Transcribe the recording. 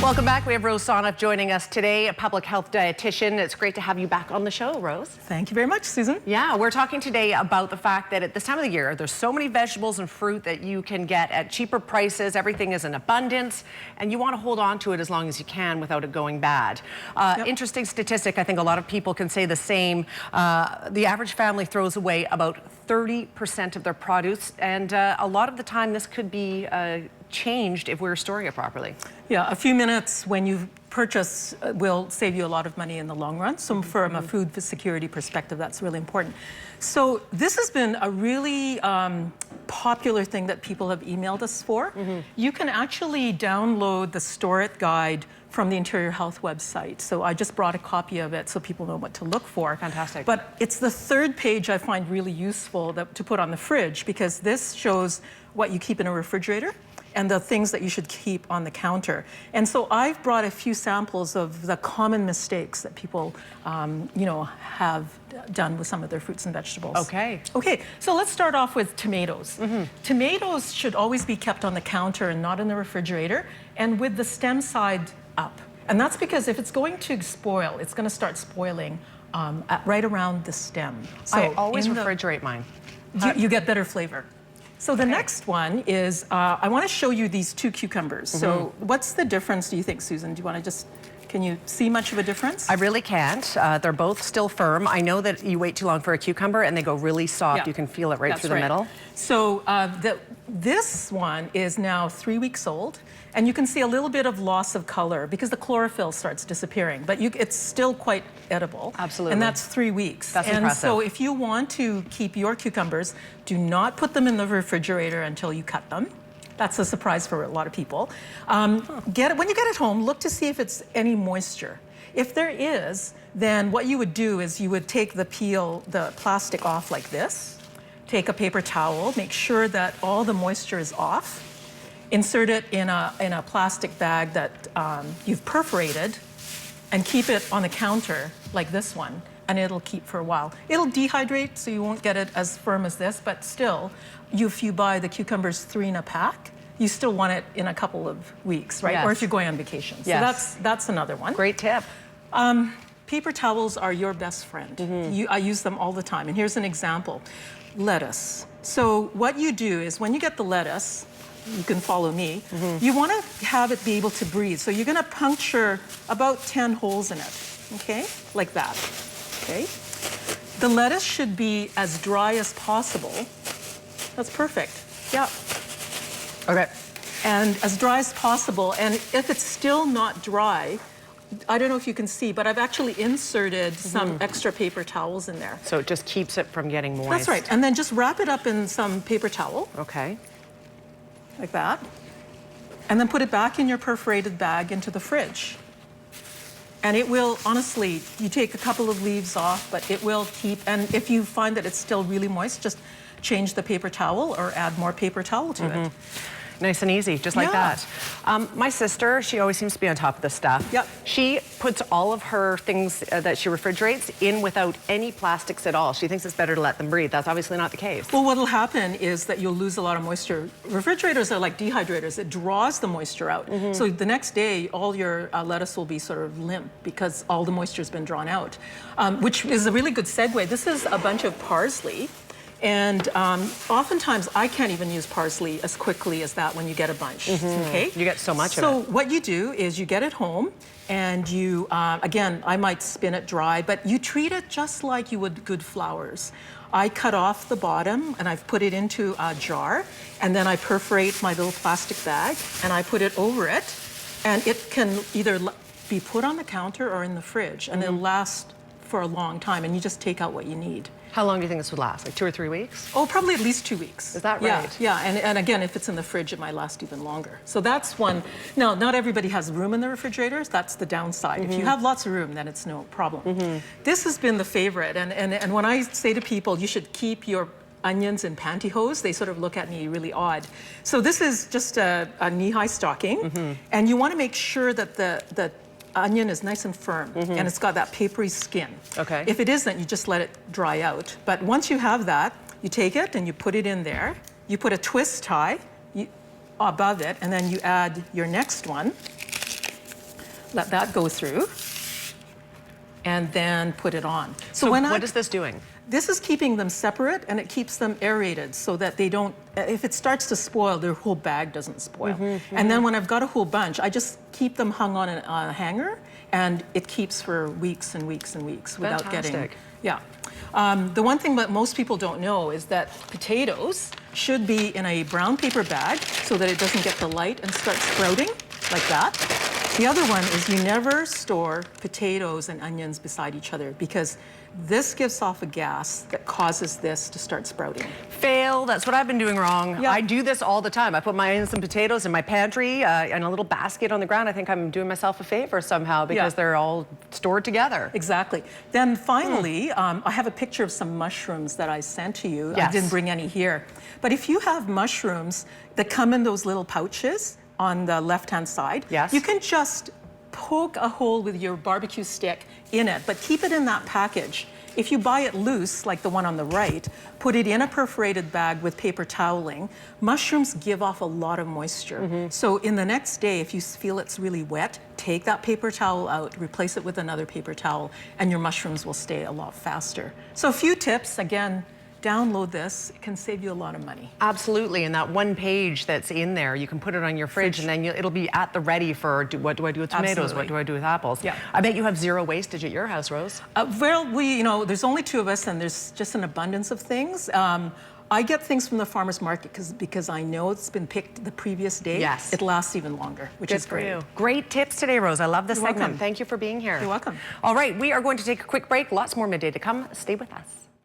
Welcome back. We have Rose Soneff joining us today, a public health dietitian. It's great to have you back on the show, Rose. Thank you very much, Susan. Yeah, we're talking today about the fact that at this time of the year, there's so many vegetables and fruit that you can get at cheaper prices. Everything is in abundance, and you want to hold on to it as long as you can without it going bad. Interesting statistic, I think a lot of people can say the same. The average family throws away about 30% of their produce, and a lot of the time this could be changed if we're storing it properly. Yeah, a few minutes when you purchase will save you a lot of money in the long run. So from a food security perspective, that's really important. So this has been a really popular thing that people have emailed us for. You can actually download the Store It guide from the Interior Health website. So I just brought a copy of it so people know what to look for. Fantastic. But it's the third page I find really useful to put on the fridge, because this shows what you keep in a refrigerator and the things that you should keep on the counter. And so I've brought a few samples of the common mistakes that people, have done with some of their fruits and vegetables. Okay. Okay, so let's start off with tomatoes. Tomatoes should always be kept on the counter and not in the refrigerator, and with the stem side up. And that's because if it's going to spoil, it's going to start spoiling right around the stem. So I always refrigerate mine. You get better flavor. So the next one is, I want to show you these two cucumbers. So what's the difference, do you think, Susan? Do you want to just, can you see much of a difference? I really can't. They're both still firm. I know that you wait too long for a cucumber and they go really soft. Yeah. You can feel it right through the middle. So this one is now 3 weeks old, and you can see a little bit of loss of color because the chlorophyll starts disappearing, but it's still quite edible. Absolutely. And that's 3 weeks. That's impressive. So if you want to keep your cucumbers, do not put them in the refrigerator until you cut them. That's a surprise for a lot of people. When you get it home, look to see if it's any moisture. If there is, then what you would do is you would take the plastic off like this, take a paper towel, make sure that all the moisture is off, insert it in a plastic bag that you've perforated, and keep it on the counter like this one, and it'll keep for a while. It'll dehydrate, so you won't get it as firm as this, but still, if you buy the cucumbers 3 in a pack, you still want it in a couple of weeks, right? Yes. Or if you're going on vacation. Yes. So that's another one. Great tip. Paper towels are your best friend. I use them all the time, and here's an example. Lettuce. So what you do is when you get the lettuce, you can follow me, you want to have it be able to breathe. So you're going to puncture about 10 holes in it, okay? Like that, okay? The lettuce should be as dry as possible. That's perfect, yeah. Okay. And as dry as possible, and if it's still not dry, I don't know if you can see, but I've actually inserted some extra paper towels in there. So it just keeps it from getting moist. That's right, and then just wrap it up in some paper towel. Okay. Like that. And then put it back in your perforated bag into the fridge. And it will, honestly, you take a couple of leaves off, but it will keep, and if you find that it's still really moist, just change the paper towel or add more paper towel to it. Nice and easy, just like that. My sister, she always seems to be on top of this stuff. Yep. She puts all of her things that she refrigerates in without any plastics at all. She thinks it's better to let them breathe. That's obviously not the case. Well, what'll happen is that you'll lose a lot of moisture. Refrigerators are like dehydrators. It draws the moisture out. So the next day, all your lettuce will be sort of limp because all the moisture's been drawn out, which is a really good segue. This is a bunch of parsley. And oftentimes, I can't even use parsley as quickly as that when you get a bunch, okay? You get so much of it. So what you do is you get it home, and you, again, I might spin it dry, but you treat it just like you would good flowers. I cut off the bottom, and I've put it into a jar, and then I perforate my little plastic bag, and I put it over it, and it can either be put on the counter or in the fridge, and it'll last for a long time, and you just take out what you need. How long do you think this would last? Like 2 or 3 weeks? Oh, probably at least 2 weeks. Is that right? Yeah, and again, if it's in the fridge, it might last even longer. So that's one. Now, not everybody has room in the refrigerators. That's the downside. If you have lots of room, then it's no problem. This has been the favorite, and when I say to people, you should keep your onions in pantyhose, they sort of look at me really odd. So this is just a knee-high stocking, and you want to make sure that the onion is nice and firm, and it's got that papery skin. Okay. If it isn't, you just let it dry out. But once you have that, you take it and you put it in there. You put a twist tie above it, and then you add your next one. let that go through, and then put it on. So what is this doing? This is keeping them separate, and it keeps them aerated so that they don't, if it starts to spoil, their whole bag doesn't spoil. And then when I've got a whole bunch, I just keep them hung on a hanger, and it keeps for weeks and weeks and weeks without getting, yeah. The one thing that most people don't know is that potatoes should be in a brown paper bag so that it doesn't get the light and start sprouting like that. The other one is you never store potatoes and onions beside each other because this gives off a gas that causes this to start sprouting. Fail, that's what I've been doing wrong. Yeah. I do this all the time. I put my onions and potatoes in my pantry in a little basket on the ground. I think I'm doing myself a favor somehow because they're all stored together. Exactly. Then finally, I have a picture of some mushrooms that I sent to you. Yes. I didn't bring any here. But if you have mushrooms that come in those little pouches on the left-hand side, you can just poke a hole with your barbecue stick in it, but keep it in that package. If you buy it loose, like the one on the right, put it in a perforated bag with paper toweling. Mushrooms give off a lot of moisture. So in the next day, if you feel it's really wet, take that paper towel out, replace it with another paper towel, and your mushrooms will stay a lot faster. So a few tips, again, download this. It can save you a lot of money. Absolutely, and that one page that's in there, you can put it on your fridge and then it'll be at the ready for what do I do with tomatoes? Absolutely. What do I do with apples? Yeah. I bet you have zero wastage at your house, Rose. Well, there's only 2 of us and there's just an abundance of things. I get things from the farmer's market because I know it's been picked the previous day. Yes. It lasts even longer, which is great. You. Great tips today, Rose. I love this You're segment. welcome. Thank you for being here. You're welcome. All right, we are going to take a quick break. Lots more Midday to come. Stay with us.